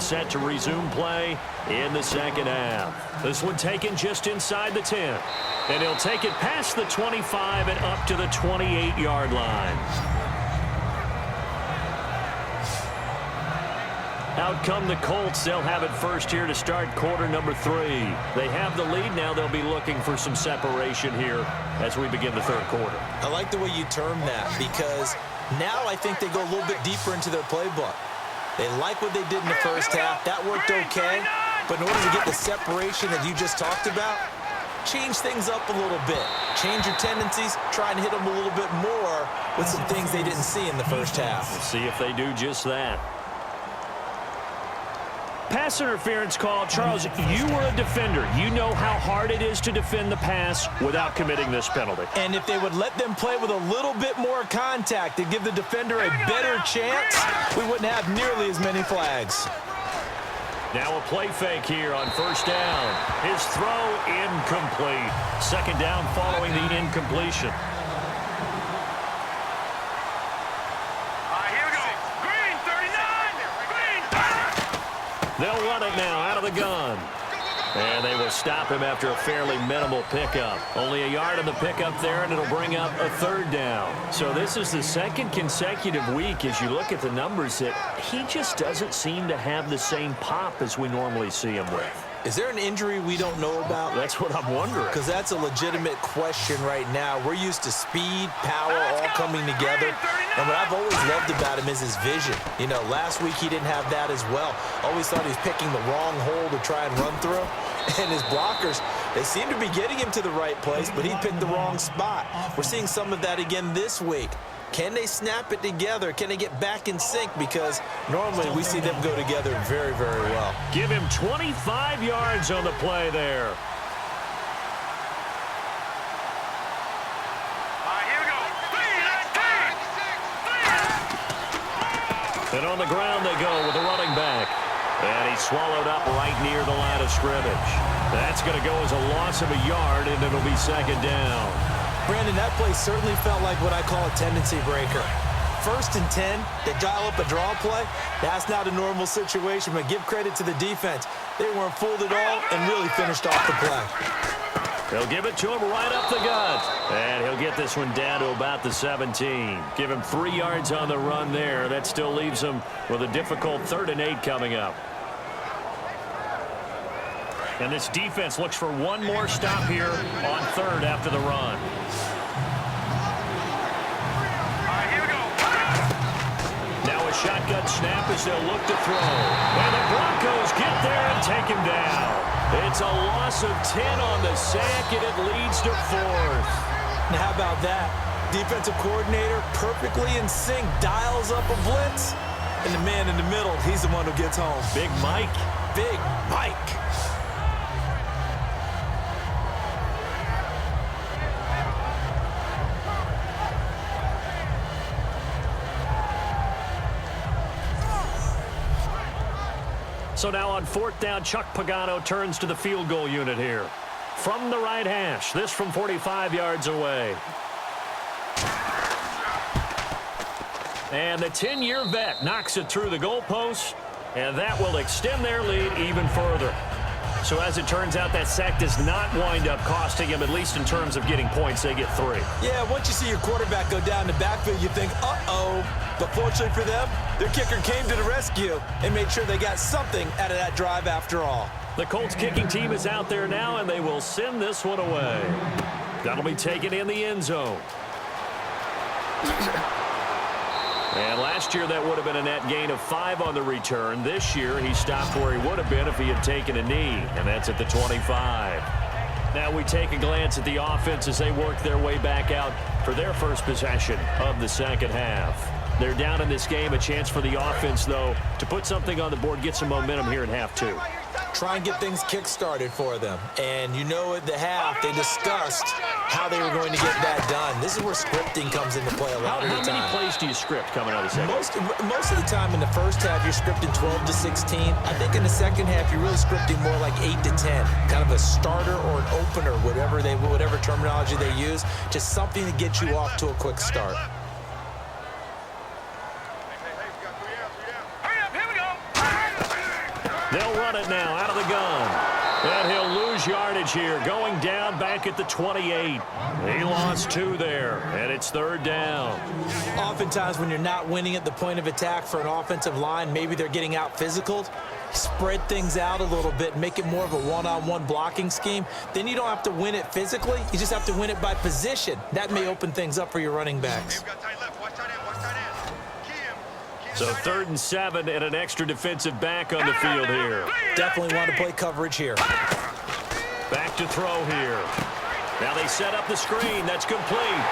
set to resume play in the second half. This one taken just inside the 10. And he'll take it past the 25 and up to the 28-yard line. Out come the Colts. They'll have it first here to start quarter number 3. They have the lead. Now they'll be looking for some separation here as we begin the third quarter. I like the way you term that, because now I think they go a little bit deeper into their playbook. They like what they did in the first half. That worked okay. But in order to get the separation that you just talked about, change things up a little bit. Change your tendencies. Try and hit them a little bit more with some things they didn't see in the first half. We'll see if they do just that. Pass interference call. Charles, you were a defender. You know how hard it is to defend the pass without committing this penalty. And if they would let them play with a little bit more contact to give the defender a better chance, we wouldn't have nearly as many flags. Now a play fake here on first down. His throw incomplete. Second down following the incompletion. They'll run it now out of the gun. And they will stop him after a fairly minimal pickup. Only a yard on the pickup there, and it'll bring up a third down. So this is the second consecutive week, as you look at the numbers, that he just doesn't seem to have the same pop as we normally see him with. Is there an injury we don't know about? That's what I'm wondering. Because that's a legitimate question right now. We're used to speed, power, all coming together. And what I've always loved about him is his vision. You know, last week he didn't have that as well. Always thought he was picking the wrong hole to try and run through. And his blockers, they seem to be getting him to the right place, but he picked the wrong spot. We're seeing some of that again this week. Can they snap it together? Can they get back in sync? Because normally we see them go together very, very well. Give him 25 yards on the play there. And on the ground they go with the running back. And he's swallowed up right near the line of scrimmage. That's going to go as a loss of a yard, and it'll be second down. Brandon, that play certainly felt like what I call a tendency breaker. First and 10, they dial up a draw play. That's not a normal situation, but give credit to the defense. They weren't fooled at all and really finished off the play. They'll give it to him right up the gut. And he'll get this one down to about the 17. Give him 3 yards on the run there. That still leaves him with a difficult 3rd and 8 coming up. And this defense looks for one more stop here on 3rd after the run. Now a shotgun snap as they'll look to throw. And the Broncos get there and take him down. It's a loss of 10 on the sack, and it leads to 4th. Now how about that? Defensive coordinator perfectly in sync, dials up a blitz. And the man in the middle, he's the one who gets home. Big Mike. Big Mike. So now on 4th down, Chuck Pagano turns to the field goal unit here. From the right hash, this from 45 yards away. And the 10-year vet knocks it through the goalpost, and that will extend their lead even further. So as it turns out, that sack does not wind up costing him, at least in terms of getting points. They get 3. Yeah, once you see your quarterback go down the backfield, you think, uh-oh. But fortunately for them, their kicker came to the rescue and made sure they got something out of that drive after all. The Colts kicking team is out there now, and they will send this one away. That'll be taken in the end zone. And last year, that would have been a net gain of 5 on the return. This year, he stopped where he would have been if he had taken a knee, and that's at the 25. Now we take a glance at the offense as they work their way back out for their first possession of the second half. They're down in this game. A chance for the offense, though, to put something on the board, get some momentum here in half 2. Try and get things kick-started for them. And you know at the half, they discussed how they were going to get that done. This is where scripting comes into play a lot of the time. How many plays do you script coming out of the second? Most of the time in the first half, you're scripting 12 to 16. I think in the second half, you're really scripting more like 8 to 10. Kind of a starter or an opener, whatever terminology they use. Just something to get you off to a quick start. They'll run it now out of the gun. And he'll lose yardage here, going down back at the 28. He lost 2 there, and it's 3rd down. Oftentimes when you're not winning at the point of attack for an offensive line, maybe they're getting out physical. Spread things out a little bit, make it more of a one-on-one blocking scheme. Then you don't have to win it physically. You just have to win it by position. That may open things up for your running backs. So 3rd and 7 and an extra defensive back on the field here. Definitely want to play coverage here. Back to throw here. Now they set up the screen. That's complete.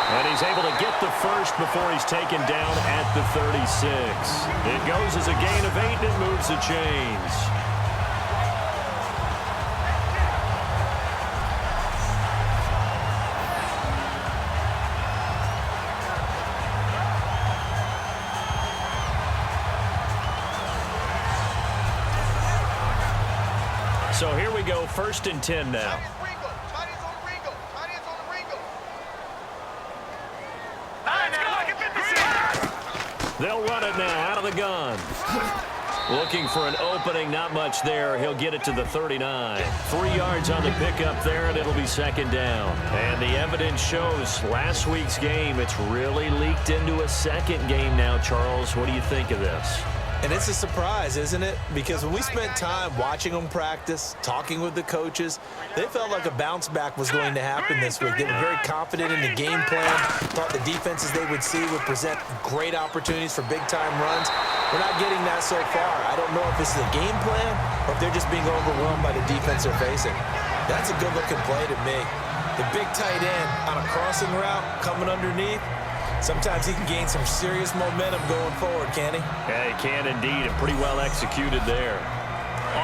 And he's able to get the first before he's taken down at the 36. It goes as a gain of 8 and it moves the chains. So here we go, 1st and 10 now. They'll run it now out of the gun. Looking for an opening, not much there. He'll get it to the 39. 3 yards on the pickup there, and it'll be 2nd down. And the evidence shows last week's game, it's really leaked into a second game now, Charles. What do you think of this? And it's a surprise, isn't it? Because when we spent time watching them practice, talking with the coaches, they felt like a bounce back was going to happen this week. They were very confident in the game plan, thought the defenses they would see would present great opportunities for big-time runs. We're not getting that so far. I don't know if this is a game plan or if they're just being overwhelmed by the defense they're facing. That's a good-looking play to me. The big tight end on a crossing route coming underneath. Sometimes he can gain some serious momentum going forward, can he? Yeah, he can indeed, and pretty well executed there.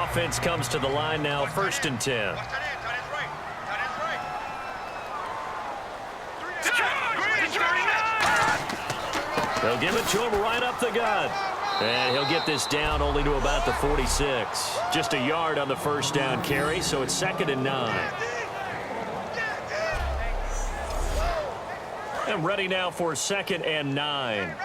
Offense comes to the line now, 1st and 10. They'll give it to him right up the gut. And he'll get this down only to about the 46. Just a yard on the 1st down carry, so it's 2nd and 9. And ready now for 2nd and 9.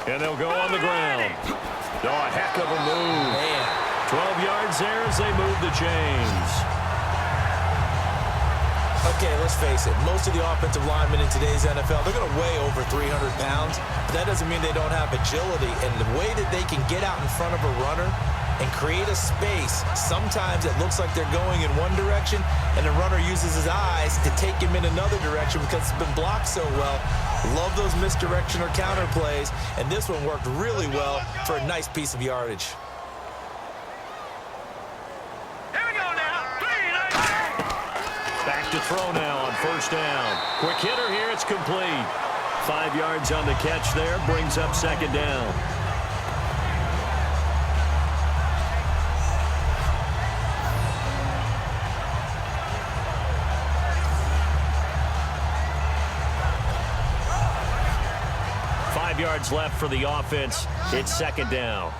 And they'll go on the ground. Oh, a heck of a move. Man. 12 yards there as they move the chains. Okay, let's face it. Most of the offensive linemen in today's NFL, they're going to weigh over 300 pounds. But that doesn't mean they don't have agility. And the way that they can get out in front of a runner and create a space, sometimes it looks like they're going in one direction, and the runner uses his eyes to take him in another direction because it's been blocked so well. Love those misdirection or counter plays, and this one worked really well for a nice piece of yardage. Back to throw now on 1st down. Quick hitter here, it's complete. 5 yards on the catch there, brings up 2nd down. Yards left for the offense. It's 2nd down.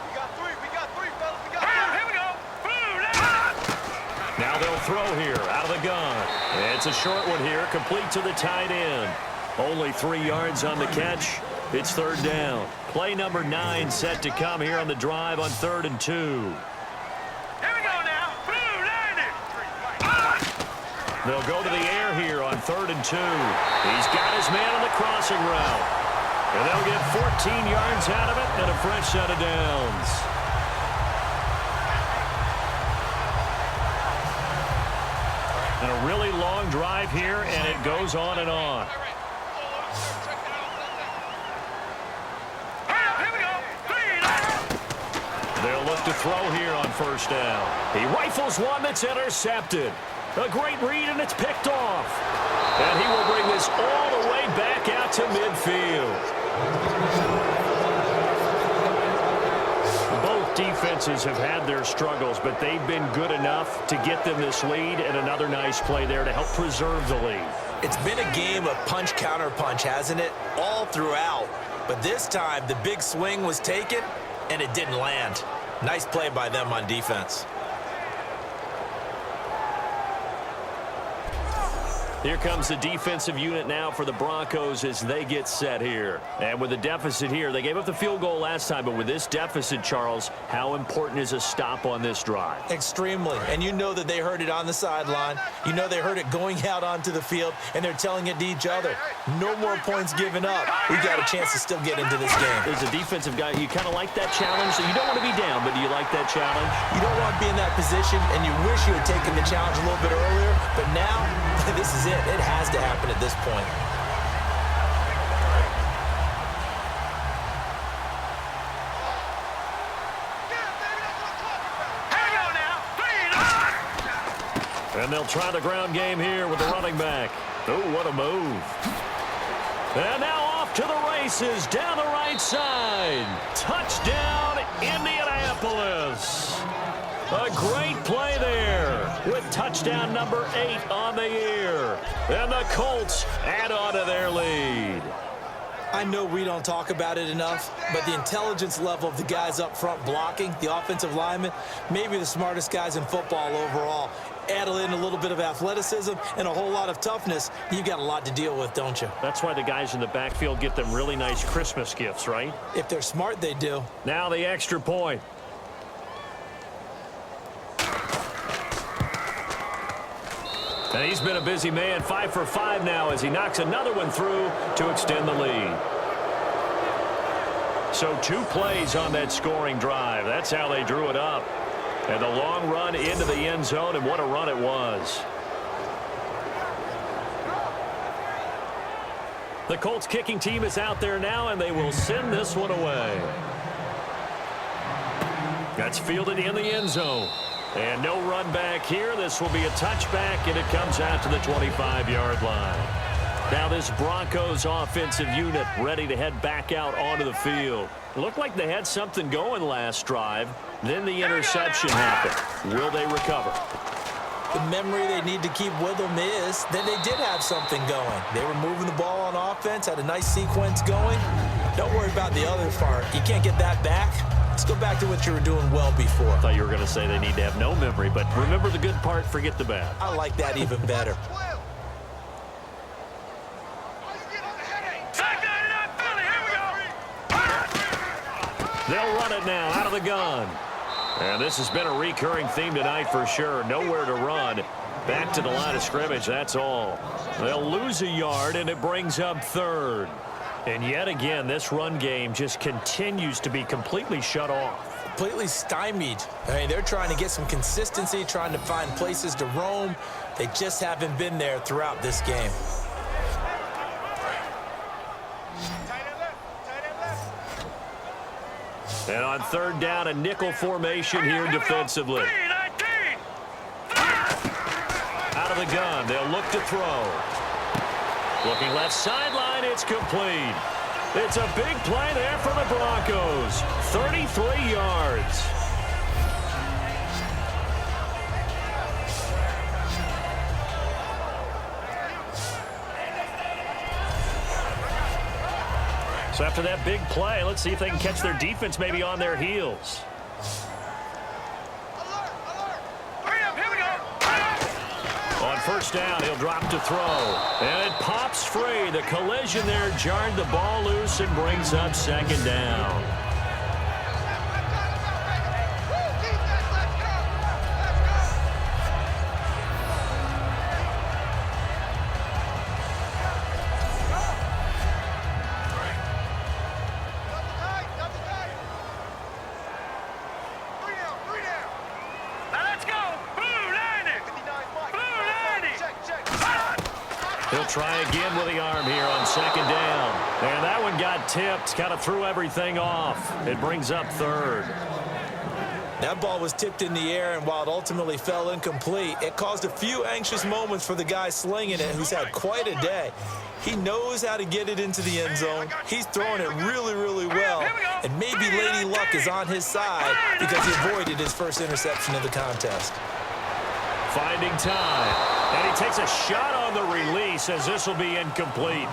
We got 3, fellas. We got 3. Here we go. Now they'll throw here out of the gun. It's a short one here, complete to the tight end. Only 3 yards on the catch. It's 3rd down. Play number 9 set to come here on the drive on 3rd and 2. They'll go to the air here on 3rd and 2. He's got his man on the crossing route. And they'll get 14 yards out of it and a fresh set of downs. And a really long drive here, and it goes on and on. They'll look to throw here on 1st down. He rifles one that's intercepted. A great read, and it's picked off. And he will bring this all the way back out to midfield. Both defenses have had their struggles, but they've been good enough to get them this lead, and another nice play there to help preserve the lead. It's been a game of punch-counter-punch, hasn't it? All throughout. But this time, the big swing was taken, and it didn't land. Nice play by them on defense. Here comes the defensive unit now for the Broncos as they get set here. And with a deficit here, they gave up the field goal last time, but with this deficit, Charles, how important is a stop on this drive? Extremely. And you know that they heard it on the sideline. You know they heard it going out onto the field, and they're telling it to each other. No more points given up. We got a chance to still get into this game. As a defensive guy, you kind of like that challenge. So you don't want to be down, but do you like that challenge? You don't want to be in that position, and you wish you had taken the challenge a little bit earlier, but now this is it. It has to happen at this point. And they'll try the ground game here with the running back. Oh, what a move. And now off to the races down the right side. Touchdown, Indianapolis. A great play there with touchdown number 8 on the year. And the Colts add on to their lead. I know we don't talk about it enough, but the intelligence level of the guys up front blocking, the offensive linemen, maybe the smartest guys in football overall. Add in a little bit of athleticism and a whole lot of toughness, you got a lot to deal with, don't you? That's why the guys in the backfield get them really nice Christmas gifts, right? If they're smart, they do. Now the extra point. And he's been a busy man, 5 for 5 now as he knocks another one through to extend the lead. So 2 plays on that scoring drive. That's how they drew it up. And the long run into the end zone, and what a run it was. The Colts kicking team is out there now, and they will send this one away. That's fielded in the end zone. And no run back here. This will be a touchback, and it comes out to the 25-yard line. Now this Broncos offensive unit ready to head back out onto the field. It looked like they had something going last drive. Then the interception happened. Will they recover? The memory they need to keep with them is that they did have something going. They were moving the ball on offense, had a nice sequence going. Don't worry about the other part. You can't get that back. Let's go back to what you were doing well before. I thought you were going to say they need to have no memory, but remember the good part, forget the bad. I like that even better. They'll run it now out of the gun. And this has been a recurring theme tonight for sure. Nowhere to run. Back to the line of scrimmage, that's all. They'll lose a yard, and it brings up 3rd. And yet again, this run game just continues to be completely shut off. Completely stymied. I mean, they're trying to get some consistency, trying to find places to roam. They just haven't been there throughout this game. And on 3rd down, a nickel formation here defensively. Out of the gun, they'll look to throw. Looking left sideline, it's complete. It's a big play there for the Broncos. 33 yards. So after that big play, let's see if they can catch their defense maybe on their heels. On 1st down, he'll drop to throw. And it pops free. The collision there jarred the ball loose and brings up 2nd down. He'll try again with the arm here on 2nd down. And that one got tipped, kind of threw everything off. It brings up 3rd. That ball was tipped in the air, and while it ultimately fell incomplete, it caused a few anxious moments for the guy slinging it, who's had quite a day. He knows how to get it into the end zone. He's throwing it really, really well. And maybe Lady Luck is on his side because he avoided his first interception of the contest. Finding time. And he takes a shot on the release as this will be incomplete.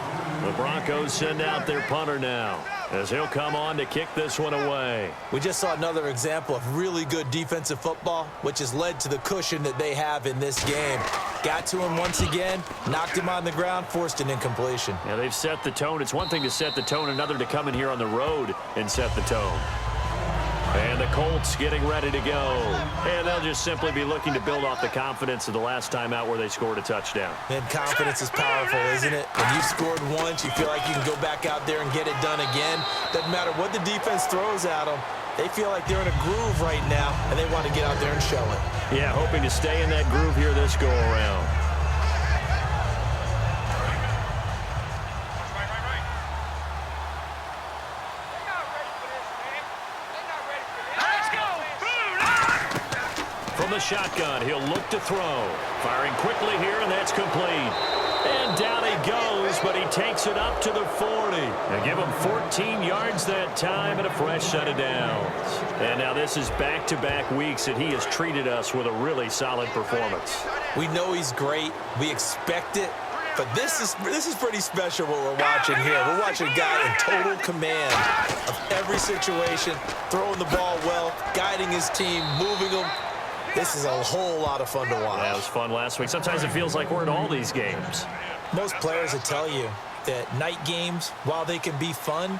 The Broncos send out their punter now. as he'll come on to kick this one away. We just saw another example of really good defensive football, which has led to the cushion that they have in this game. Got to him once again, knocked him on the ground, forced an incompletion. Yeah, they've set the tone. It's one thing to set the tone, another to come in here on the road and set the tone. And the Colts getting ready to go. And they'll just simply be looking to build off the confidence of the last time out where they scored a touchdown. Man, confidence is powerful, isn't it? When you've scored once, you feel like you can go back out there and get it done again. Doesn't matter what the defense throws at them. They feel like they're in a groove right now, and they want to get out there and show it. Yeah, hoping to stay in that groove here this go-around. From the shotgun, he'll look to throw. Firing quickly here, and that's complete. And down he goes, but he takes it up to the 40. They give him 14 yards that time and a fresh set of downs. And now this is back-to-back weeks that he has treated us with a really solid performance. We know he's great. We expect it. But this is pretty special what we're watching here. We're watching a guy in total command of every situation, throwing the ball well, guiding his team, moving them. This is a whole lot of fun to watch. Yeah, it was fun last week. Sometimes it feels like we're in all these games. Most players will tell you that night games, while they can be fun,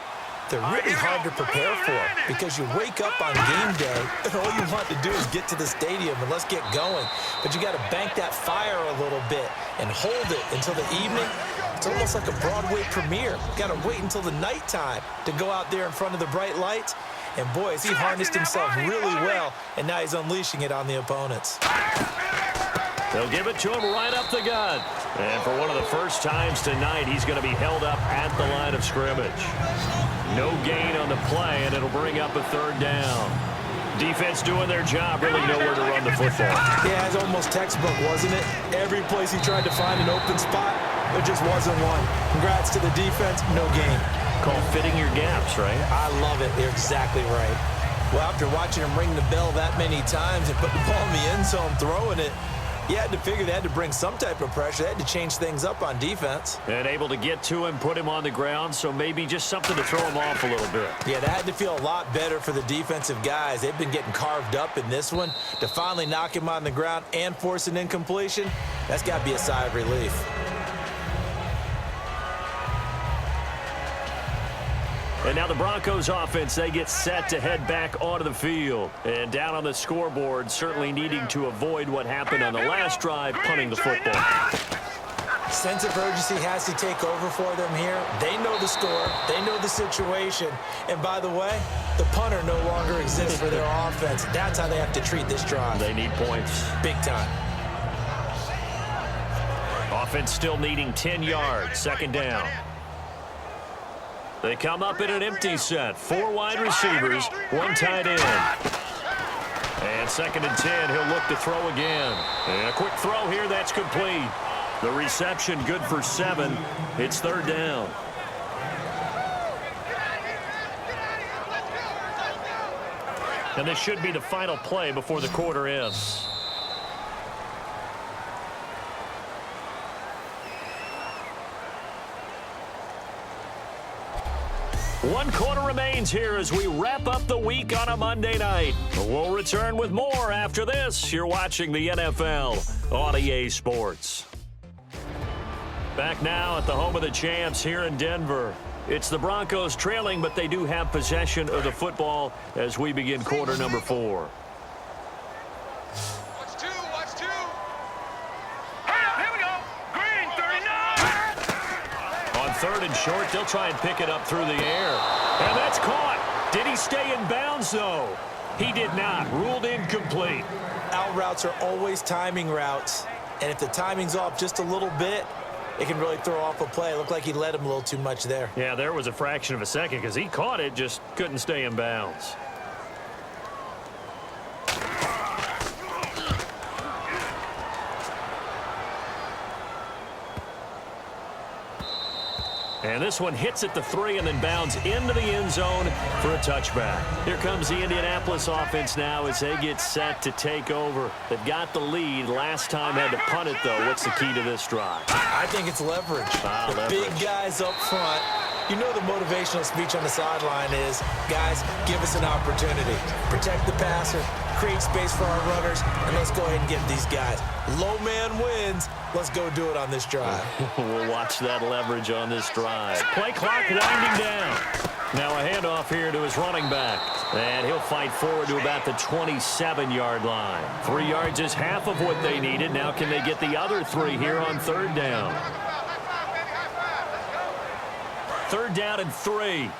they're really hard to prepare for because you wake up on game day and all you want to do is get to the stadium and let's get going. But you got to bank that fire a little bit and hold it until the evening. It's almost like a Broadway premiere. You got to wait until the nighttime to go out there in front of the bright lights. And boy, has he harnessed himself really well, and now he's unleashing it on the opponents. They'll give it to him right up the gut. And for one of the first times tonight, he's going to be held up at the line of scrimmage. No gain on the play, and it'll bring up a third down. Defense doing their job, really nowhere to run the football. Yeah, it's almost textbook, wasn't it? Every place he tried to find an open spot, there just wasn't one. Congrats to the defense, no gain. Called fitting your gaps, right? I love it. You're exactly right. Well, after watching him ring the bell that many times and put the ball in the end zone throwing it, you had to figure they had to bring some type of pressure. They had to change things up on defense. And able to get to him, put him on the ground, so maybe just something to throw him off a little bit. Yeah, that had to feel a lot better for the defensive guys. They've been getting carved up in this one. To finally knock him on the ground and force an incompletion, that's got to be a sigh of relief. And now the Broncos offense, they get set to head back onto the field. And down on the scoreboard, certainly needing to avoid what happened on the last drive, punting the football. Sense of urgency has to take over for them here. They know the score. They know the situation. And by the way, the punter no longer exists for their offense. That's how they have to treat this drive. They need points. Big time. Offense still needing 10 yards, second down. They come up in an empty set. 4 wide receivers, 1 tight end. And second and 10, he'll look to throw again. And a quick throw here, that's complete. The reception good for 7. It's third down. And this should be the final play before the quarter ends. One quarter remains here as we wrap up the week on a Monday night. We'll return with more after this. You're watching the NFL on EA Sports. Back now at the home of the champs here in Denver. It's the Broncos trailing, but they do have possession of the football as we begin quarter number 4. Watch two. Here we go. Green, 39. On third and short, they'll try and pick it up through the air. And that's caught. Did he stay in bounds, though? He did not. Ruled incomplete. Out routes are always timing routes. And if the timing's off just a little bit, it can really throw off a play. It looked like he led him a little too much there. Yeah, there was a fraction of a second because he caught it, just couldn't stay in bounds. And this one hits at the 3 and then bounds into the end zone for a touchback. Here comes the Indianapolis offense now as they get set to take over. They've got the lead. Last time had to punt it, though. What's the key to this drive? I think it's leverage. The leverage. big guys up front You know the motivational speech on the sideline is, guys, give us an opportunity. Protect the passer, create space for our runners, and let's go ahead and get these guys. Low man wins. Let's go do it on this drive. We'll watch that leverage on this drive. Play clock winding down. Now a handoff here to his running back. And he'll fight forward to about the 27-yard line. 3 yards is half of what they needed. Now can they get the other 3 here on third down? Third down and 3.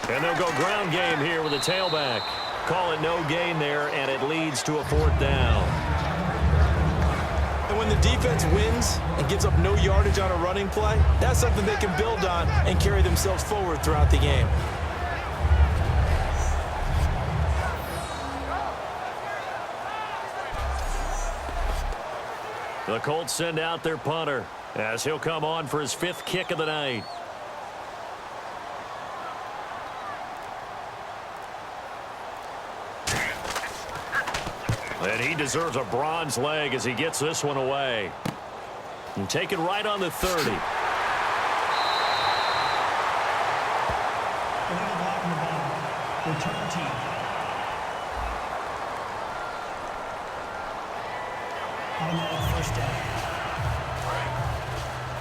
And they'll go ground game here with a tailback. Call it no gain there, and it leads to a 4th down. And when the defense wins and gives up no yardage on a running play, that's something they can build on and carry themselves forward throughout the game. The Colts send out their punter as he'll come on for his 5th kick of the night. And he deserves a bronze leg as he gets this one away. And take it right on the 30. Return team. Automatic first down.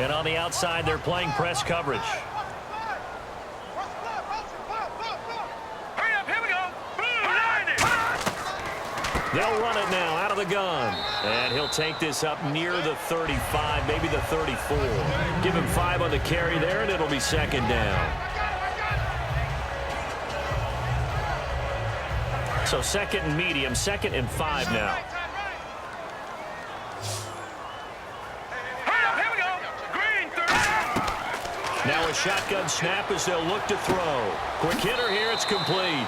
And on the outside, they're playing press coverage. Hurry up, here we go. They'll run it now out of the gun. And he'll take this up near the 35, maybe the 34. Give him 5 on the carry there, and it'll be 2nd down. So 2nd and medium, 2nd and 5 now. Hurry up, here we go. Green, 30. Now a shotgun snap as they'll look to throw. Quick hitter here, it's complete.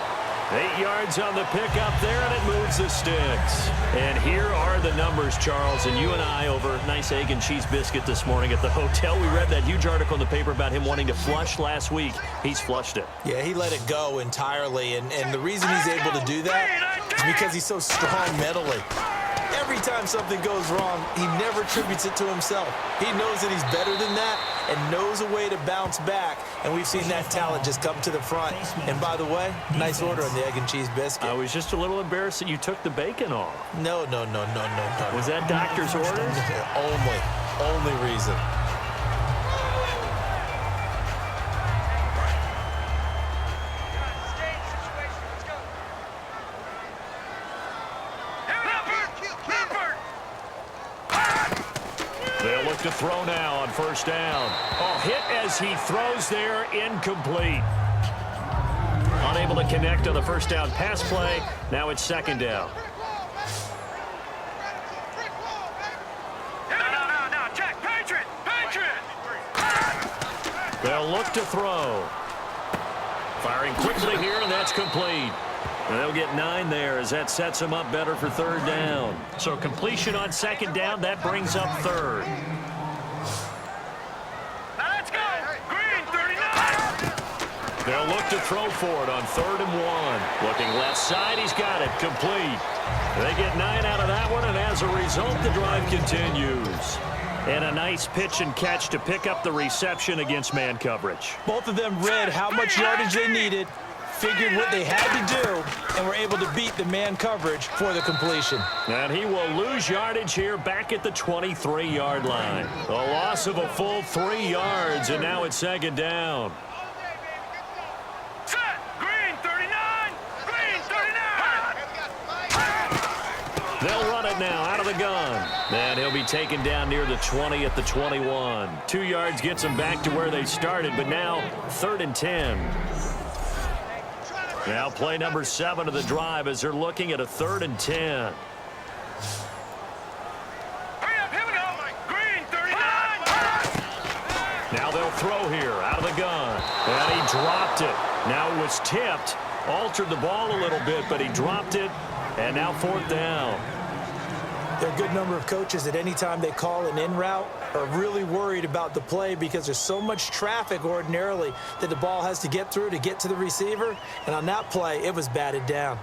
8 yards on the pickup there, and it moves the sticks. And here are the numbers, Charles. And you and I over a nice egg and cheese biscuit this morning at the hotel. We read that huge article in the paper about him wanting to flush last week. He's flushed it. Yeah, he let it go entirely, and the reason he's able to do that is because he's so strong mentally. Every time something goes wrong, he never attributes it to himself. He knows that he's better than that and knows a way to bounce back, and we've seen that talent just come to the front. And by the way, nice order on the egg and cheese biscuit. I was just a little embarrassed that you took the bacon off. No. Was that doctor's orders? Only reason. They'll look to throw now on 1st down. Oh, hit as he throws there, incomplete. Unable to connect on the 1st down pass play. Now it's 2nd down. No, check. Patriot. They'll look to throw. Firing quickly here, and that's complete. And they'll get 9 there as that sets them up better for 3rd down. So completion on 2nd down, that brings up 3rd. Now let's go. Green, 39. They'll look to throw for it on 3rd and 1. Looking left side, he's got it, complete. They get 9 out of that one, and as a result, the drive continues. And a nice pitch and catch to pick up the reception against man coverage. Both of them read how much yardage they needed, figured what they had to do, and were able to beat the man coverage for the completion. And he will lose yardage here back at the 23-yard line. A loss of a full 3 yards, and now it's 2nd down. Set. Green, 39. Green, 39. They'll run it now out of the gun. And he'll be taken down near the 20 at the 21. 2 yards gets them back to where they started, but now 3rd and 10. Now play number 7 of the drive as they're looking at a 3rd and 10. Hurry up, here we go. Green, 39. Now they'll throw here out of the gun. And he dropped it. Now it was tipped. Altered the ball a little bit, but he dropped it. And now 4th down. There are a good number of coaches that any time they call an in route are really worried about the play because there's so much traffic ordinarily that the ball has to get through to get to the receiver. And on that play, it was batted down.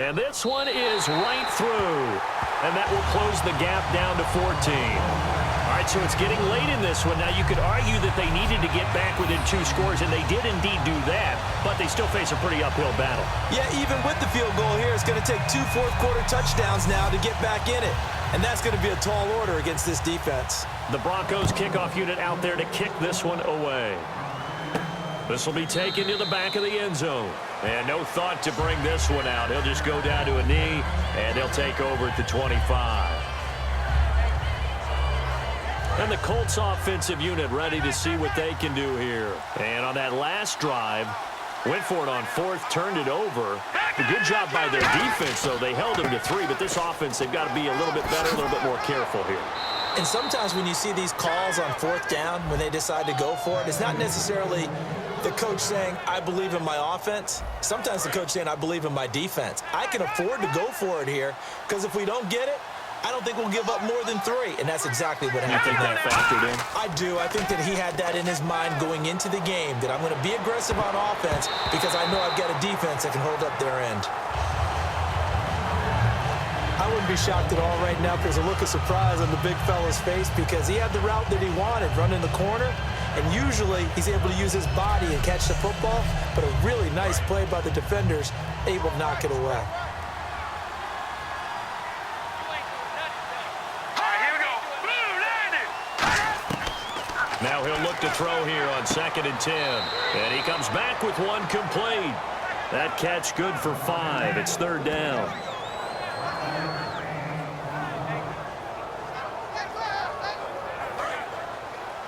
And this one is right through. And that will close the gap down to 14. All right, so it's getting late in this one. Now, you could argue that they needed to get back within 2 scores, and they did indeed do that, but they still face a pretty uphill battle. Yeah, even with the field goal here, it's going to take 2 fourth-quarter touchdowns now to get back in it. And that's going to be a tall order against this defense. The Broncos kickoff unit out there to kick this one away. This will be taken to the back of the end zone. And no thought to bring this one out. He'll just go down to a knee, and they'll take over at the 25. And the Colts offensive unit ready to see what they can do here. And on that last drive, went for it on 4th, turned it over. A good job by their defense, though. They held them to 3, but this offense, they've got to be a little bit better, a little bit more careful here. And sometimes when you see these calls on 4th down, when they decide to go for it, it's not necessarily the coach saying, I believe in my offense. Sometimes the coach saying, I believe in my defense. I can afford to go for it here, because if we don't get it, I don't think we'll give up more than 3, and that's exactly what happened. You think that factored in? I do. I think that he had that in his mind going into the game, that I'm going to be aggressive on offense because I know I've got a defense that can hold up their end. I wouldn't be shocked at all right now if there's a look of surprise on the big fella's face because he had the route that he wanted, running the corner, and usually he's able to use his body and catch the football, but a really nice play by the defenders, able to knock it away. Now he'll look to throw here on 2nd and 10. And he comes back with one complete. That catch good for 5. It's 3rd down.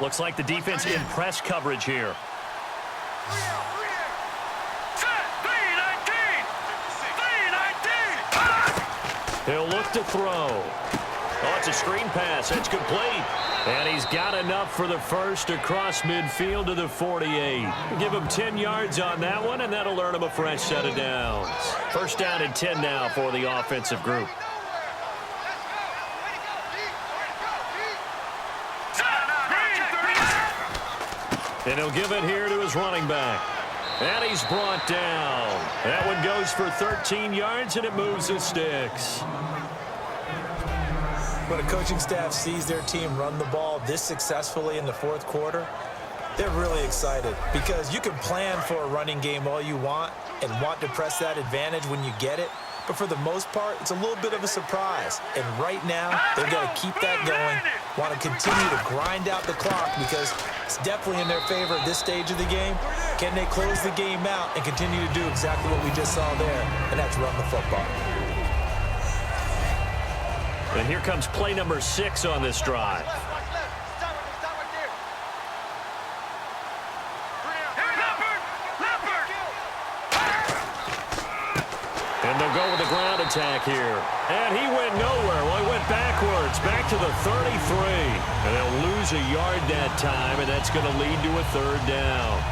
Looks like the defense in press coverage here. He'll look to throw. Oh, it's a screen pass. It's complete. And he's got enough for the first across midfield to the 48. Give him 10 yards on that one, and that'll earn him a fresh set of downs. 1st down and 10 now for the offensive group. And he'll give it here to his running back. And he's brought down. That one goes for 13 yards, and it moves the sticks. When a coaching staff sees their team run the ball this successfully in the 4th quarter, they're really excited because you can plan for a running game all you want and want to press that advantage when you get it. But for the most part, it's a little bit of a surprise. And right now, they've got to keep that going, want to continue to grind out the clock because it's definitely in their favor at this stage of the game. Can they close the game out and continue to do exactly what we just saw there, and that's run the football. And here comes play number 6 on this drive. And they'll go with the ground attack here. And he went nowhere. Well, he went backwards, back to the 33. And they'll lose a yard that time, and that's going to lead to a 3rd down.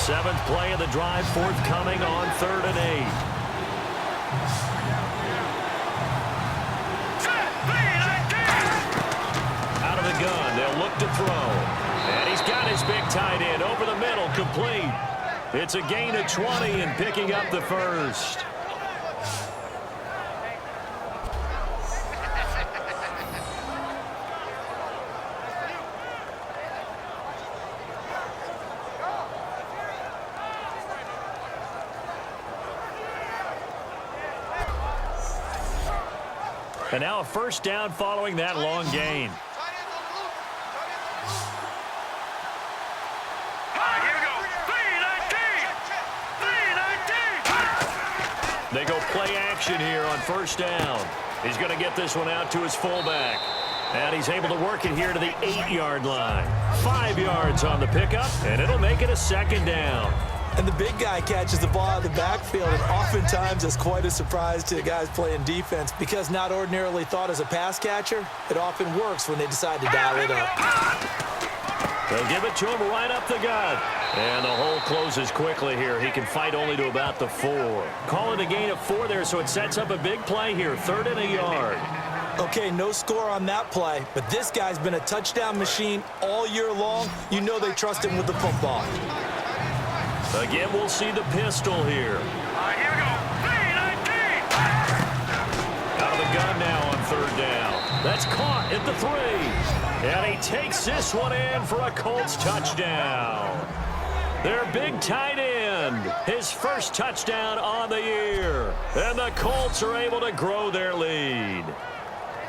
7th play of the drive, forthcoming on 3rd and 8. Gun. They'll look to throw. And he's got his big tight end over the middle, complete. It's a gain of 20 and picking up the first. And now a 1st down following that long gain. They go play action here on 1st down. He's going to get this one out to his fullback. And he's able to work it here to the 8-yard line. 5 yards on the pickup, and it'll make it a 2nd down. And the big guy catches the ball out of the backfield, and oftentimes it's quite a surprise to the guys playing defense because not ordinarily thought as a pass catcher, it often works when they decide to dial it up. They'll give it to him right up the gut. And the hole closes quickly here. He can fight only to about the 4. Call it a gain of 4 there, so it sets up a big play here. 3rd and a yard. Okay, no score on that play, but this guy's been a touchdown machine all year long. You know they trust him with the football. Again, we'll see the pistol here. Here we go. 3, 19. shotgun now on third down. That's caught at the 3. And he takes this one in for a Colts touchdown. Their big tight end, his first touchdown on the year. And the Colts are able to grow their lead.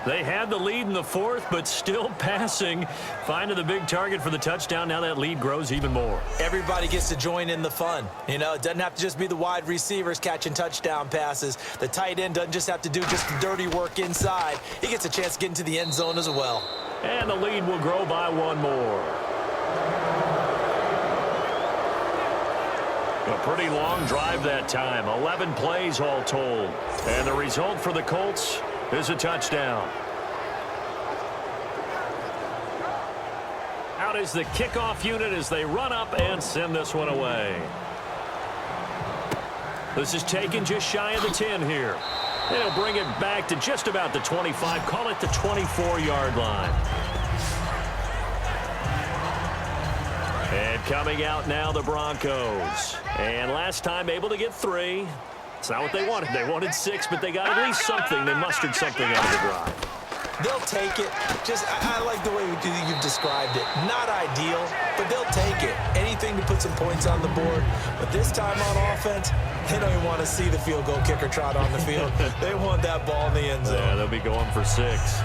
They had the lead in the 4th, but still passing. Finding the big target for the touchdown. Now that lead grows even more. Everybody gets to join in the fun. You know, it doesn't have to just be the wide receivers catching touchdown passes. The tight end doesn't just have to do just the dirty work inside. He gets a chance to get into the end zone as well. And the lead will grow by one more. A pretty long drive that time. 11 plays all told. And the result for the Colts is a touchdown. Out is the kickoff unit as they run up and send this one away. This is taken just shy of the 10 here. They'll bring it back to just about the 25. Call it the 24-yard line. And coming out now, the Broncos. And last time able to get 3. It's not what they wanted. They wanted 6, but they got at least something. They mustered something out of the drive. They'll take it. Just, I like the way you've described it. Not ideal, but they'll take it. Anything to put some points on the board. But this time on offense, they don't even want to see the field goal kicker trot on the field. They want that ball in the end zone. Yeah, they'll be going for 6.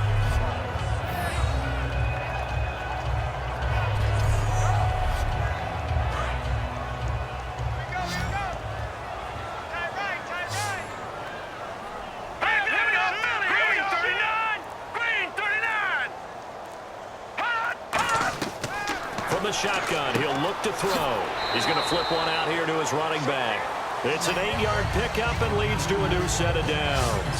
Shotgun. He'll look to throw. He's going to flip one out here to his running back. It's an 8-yard pickup and leads to a new set of downs.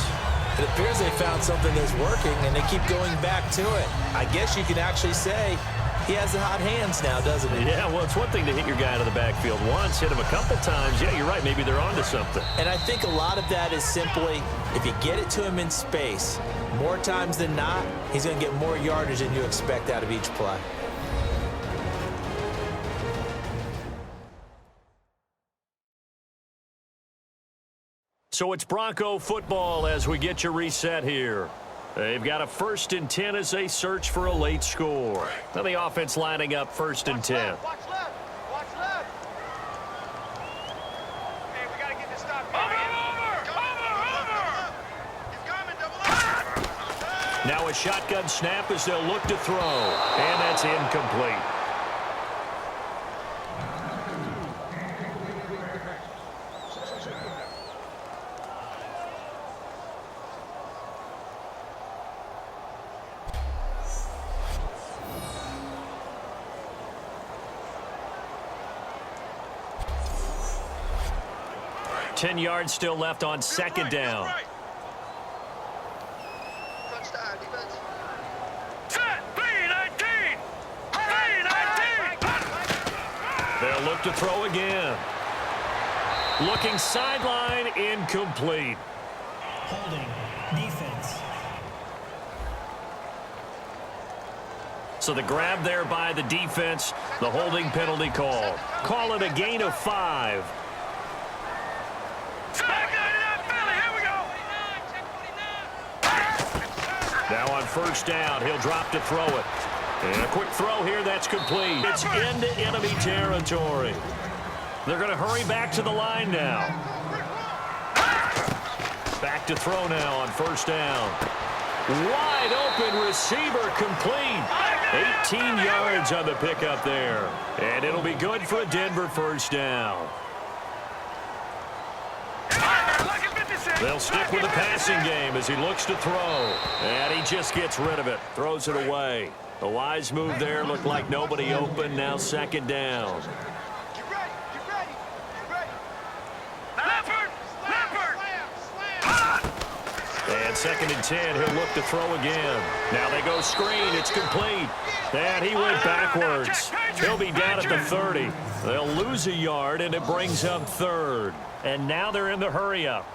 It appears they found something that's working, and they keep going back to it. I guess you can actually say he has the hot hands now, doesn't he? Yeah, well, it's one thing to hit your guy out of the backfield once, hit him a couple times. Yeah, you're right. Maybe they're onto something. And I think a lot of that is simply if you get it to him in space, more times than not, he's going to get more yardage than you expect out of each play. So it's Bronco football as we get you reset here. They've got a 1st and 10 as they search for a late score. Now the offense lining up 1st and 10. Watch left. Watch left. Hey, we got to get this stop. Over. He's coming, double up. Now a shotgun snap as they'll look to throw. And that's incomplete. Ten yards still left on 2nd down. Touchdown, defense. They'll look to throw again. Looking sideline, incomplete. Holding. Defense. So the grab there by the defense, the holding penalty called. Call it a gain of 5. Now on 1st down, he'll drop to throw it. And a quick throw here, that's complete. It's into enemy territory. They're going to hurry back to the line now. Back to throw now on 1st down. Wide open receiver complete. 18 yards on the pickup there. And it'll be good for a Denver 1st down. They'll stick with the passing game as he looks to throw. And he just gets rid of it. Throws it away. The wise move there looked like nobody open. Now 2nd down. Get ready. Leopard. And 2nd and 10. He'll look to throw again. Now they go screen. It's complete. And he went backwards. He'll be down at the 30. They'll lose a yard, and it brings up 3rd. And now they're in the hurry-up.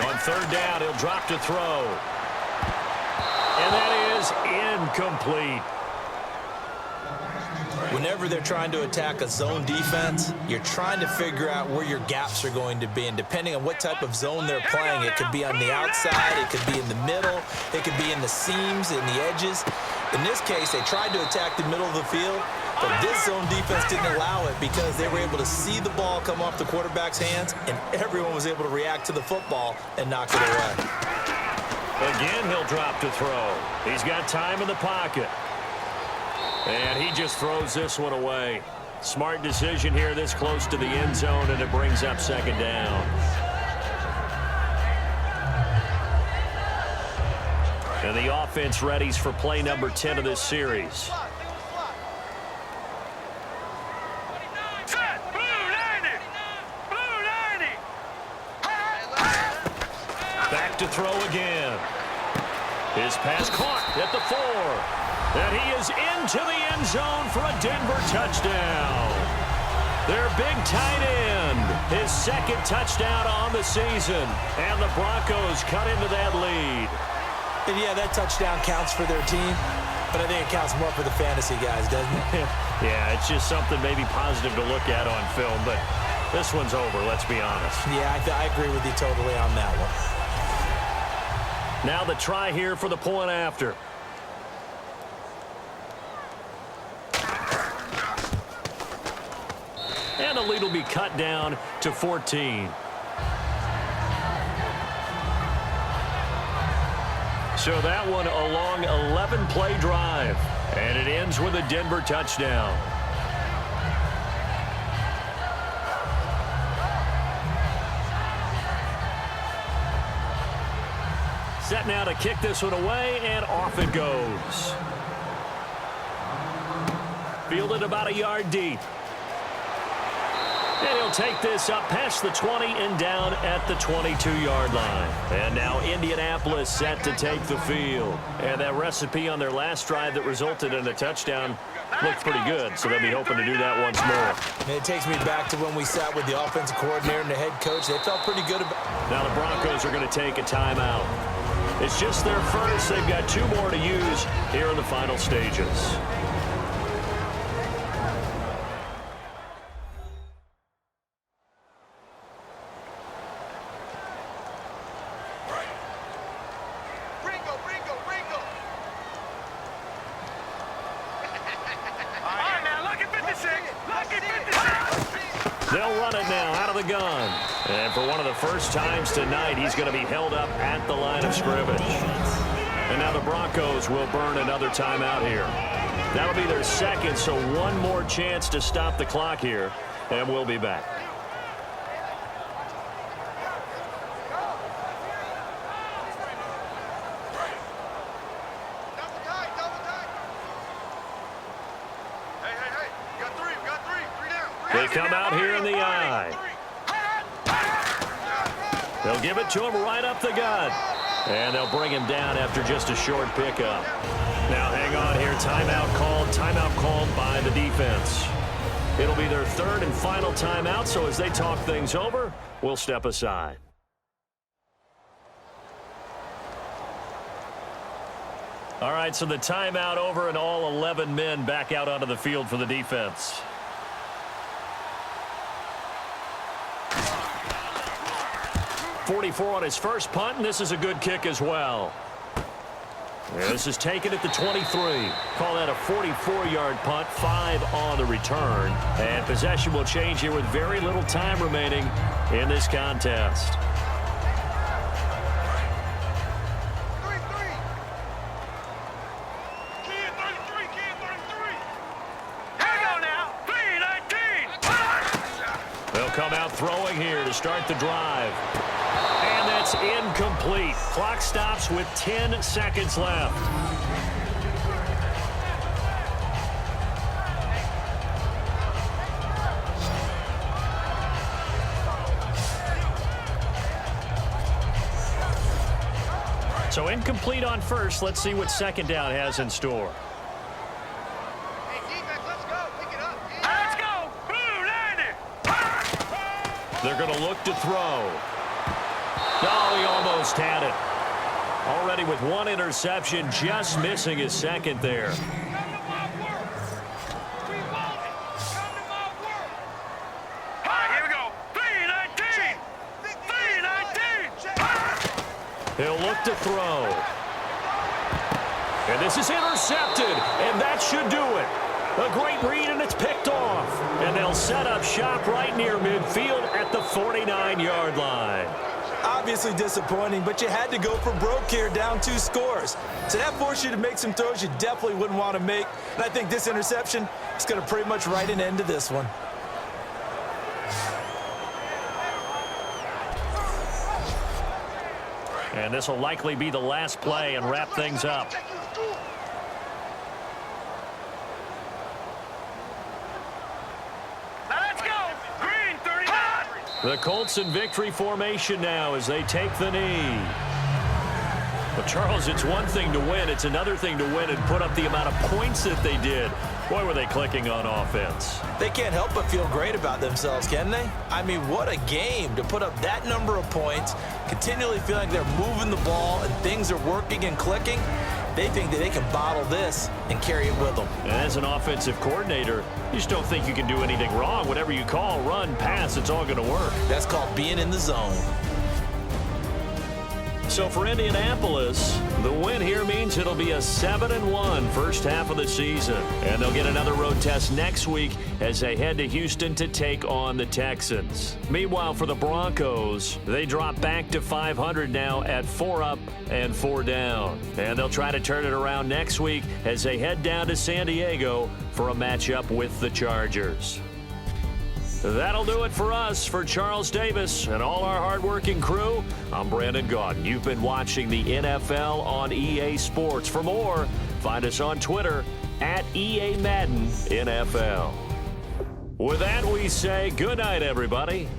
On 3rd down, he'll drop to throw. And that is incomplete. whenever they're trying to attack a zone defense, you're trying to figure out where your gaps are going to be. And depending on what type of zone they're playing, it could be on the outside, it could be in the middle, it could be in the seams, in the edges. In this case, they tried to attack the middle of the field, but this zone defense didn't allow it because they were able to see the ball come off the quarterback's hands, and everyone was able to react to the football and knock it away. Again, he'll drop to throw. He's got time in the pocket. And he just throws this one away. Smart decision here this close to the end zone, and it brings up second down. And the offense readies for play number 10 of this series. Back to throw again. His pass caught at the 4. And he is into the end zone for a Denver touchdown. Their big tight end, his second touchdown on the season. And the Broncos cut into that lead. And yeah, that touchdown counts for their team, but I think it counts more for the fantasy guys, doesn't it? Yeah, it's just something maybe positive to look at on film, but this one's over, let's be honest. Yeah, I agree with you totally on that one. Now the try here for the point after. And the lead will be cut down to 14. So that one a long 11-play drive. And it ends with a Denver touchdown. Set now to kick this one away, and off it goes. Fielded about a yard deep. And he'll take this up past the 20 and down at the 22-yard line. And now Indianapolis set to take the field. And that recipe on their last drive that resulted in a touchdown looked pretty good, so they'll be hoping to do that once more. And it takes me back to when we sat with the offensive coordinator and the head coach. They felt pretty good about it. Now the Broncos are going to take a timeout. It's just their first. They've got 2 more to use here in the final stages. They'll run it now out of the gun. And for one of the first times tonight, he's going to be held up at the line of scrimmage. And now the Broncos will burn another timeout here. That'll be their second, so one more chance to stop the clock here. And we'll be back. They come out here in the eye. They'll give it to him right up the gut. And they'll bring him down after just a short pickup. Now hang on here. Timeout called by the defense. It'll be their third and final timeout, so as they talk things over, we'll step aside. All right, so the timeout over and all 11 men back out onto the field for the defense. .44 on his first punt, and this is a good kick as well. This is taken at the 23. Call that a 44-yard punt, 5 on the return. And possession will change here with very little time remaining in this contest. They'll come out throwing here to start the drive. And that's incomplete. Clock stops with 10 seconds left. So incomplete on first. Let's see what second down has in store. Hey, defense, let's go. Pick it up. Let's go. Boom, land it. They're going to look to throw. Oh, he almost had it. Already with one interception, just missing his second there. He'll look to throw. And this is intercepted, and that should do it. A great read, and it's picked off. And they'll set up shop right near midfield at the 49-yard line. Obviously disappointing, but you had to go for broke here, down 2 scores. So that forced you to make some throws you definitely wouldn't want to make. And I think this interception is going to pretty much write an end to this one. And this will likely be the last play and wrap things up. The Colts in victory formation now as they take the knee. But, Charles, it's one thing to win. It's another thing to win and put up the amount of points that they did. Boy, were they clicking on offense. They can't help but feel great about themselves, can they? I mean, what a game to put up that number of points, continually feeling like they're moving the ball and things are working and clicking. They think that they can bottle this and carry it with them. And as an offensive coordinator, you just don't think you can do anything wrong. Whatever you call, run, pass, it's all going to work. That's called being in the zone. So for Indianapolis, the win here means it'll be a 7-1 first half of the season. And they'll get another road test next week as they head to Houston to take on the Texans. Meanwhile, for the Broncos, they drop back to 500 now at 4 up and 4 down. And they'll try to turn it around next week as they head down to San Diego for a matchup with the Chargers. That'll do it for us. For Charles Davis and all our hardworking crew, I'm Brandon Gaudin. You've been watching the NFL on EA Sports. For more, find us on Twitter at EA Madden NFL. With that, we say good night, everybody.